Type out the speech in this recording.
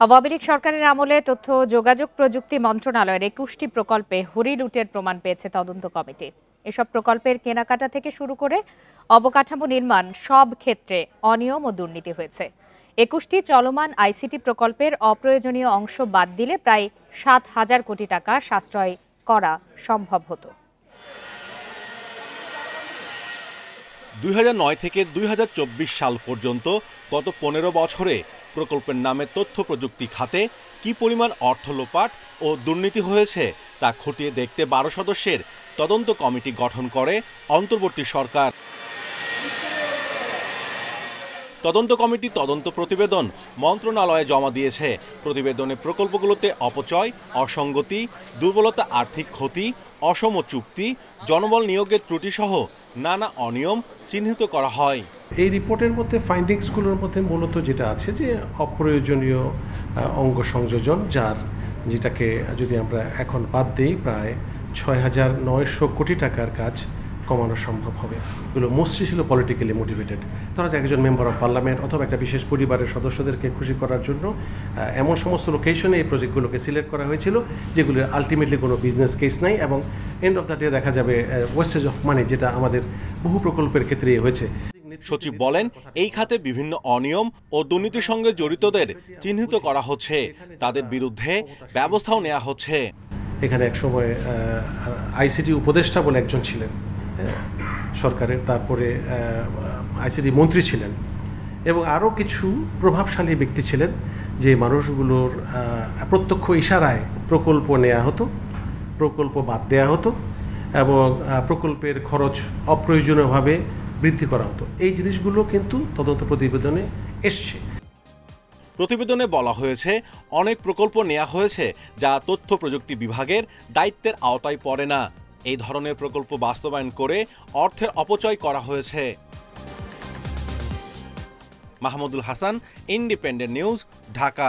আওয়ামী লীগ সরকারের আমলে তথ্য ও যোগাযোগ প্রযুক্তি মন্ত্রণালয়ের ২১টি প্রকল্পে হরি লুটের প্রমাণ পেয়েছে তদন্ত কমিটি। এসব প্রকল্পের কেনাকাটা থেকে শুরু করে অবকাঠামো নির্মাণ সব ক্ষেত্রে অনিয়ম ও দুর্নীতি হয়েছে। ২১টি চলমান আইসিটি প্রকল্পের অপ্রয়োজনীয় অংশ বাদ দিলে প্রায় ৭,০০০ কোটি টাকা সাশ্রয় করা সম্ভব হতো। ২০০৯ থেকে ২০২৪ সাল পর্যন্ত গত ১৫ বছরে প্রকল্পের নামে তথ্য প্রযুক্তি খাতে কি পরিমাণ অর্থ লোপাট ও দুর্নীতি হয়েছে তা খতিয়ে দেখতে ১২ সদস্যের তদন্ত কমিটি গঠন করে অন্তর্বর্তী সরকার। তদন্ত কমিটি তদন্ত প্রতিবেদন মন্ত্রণালয়ে জমা দিয়েছে। প্রতিবেদনে প্রকল্পগুলোতে অপচয়, অসঙ্গতি, দুর্বলতা, আর্থিক ক্ষতি, অসম চুক্তি, জনবল নিয়োগের ত্রুটি সহ নানা অনিয়ম চিহ্নিত করা হয়। এই রিপোর্টের মধ্যে ফাইন্ডিংসগুলোর মধ্যে মূলত যেটা আছে যে অপ্রয়োজনীয় অঙ্গ সংযোজন, যেটাকে যদি আমরা এখন বাদ দিই প্রায় ৬,৯০০ কোটি টাকার কাজ কমানো সম্ভব হবে। এগুলো মোস্টলি ছিল পলিটিক্যালি মোটিভেটেড। ধরা যাক একজন মেম্বার অফ পার্লামেন্ট অথবা একটা বিশেষ পরিবারের সদস্যদেরকে খুশি করার জন্য এমন সমস্ত লোকেশনে এই প্রজেক্টগুলোকে সিলেক্ট করা হয়েছিল যেগুলোর আলটিমেটলি কোনো বিজনেস কেস নাই এবং এন্ড অফ দ্য ডে দেখা যাবে ওয়েস্টেজ অফ মানি, যেটা আমাদের বহু প্রকল্পের ক্ষেত্রে হয়েছে। সচিব বলেন, এই খাতে বিভিন্ন অনিয়ম ও দুর্নীতির সঙ্গে জড়িতদের চিহ্নিত করা হচ্ছে, তাদের বিরুদ্ধে ব্যবস্থাও নেওয়া হচ্ছে। এখানে একসময় আইসিটি উপদেষ্টা বলে একজন ছিলেন সরকারের, তারপরে আইসিটি মন্ত্রী ছিলেন এবং আরও কিছু প্রভাবশালী ব্যক্তি ছিলেন যে মানুষগুলোর প্রত্যক্ষ ইশারায় প্রকল্প নেওয়া হতো, প্রকল্প বাদ দেওয়া হতো এবং প্রকল্পের খরচ অপ্রয়োজনীয়ভাবে বৃদ্ধি করা হতো। এই জিনিসগুলো কিন্তু তদন্ত প্রতিবেদনে এসছে। প্রতিবেদনে বলা হয়েছে, অনেক প্রকল্প নেওয়া হয়েছে যা তথ্য প্রযুক্তি বিভাগের দায়িত্বের আওতায় পড়ে না। এই ধরনের প্রকল্প বাস্তবায়ন করে অর্থের অপচয় করা হয়েছে। Mahmudul Hasan, independent news, Dhaka.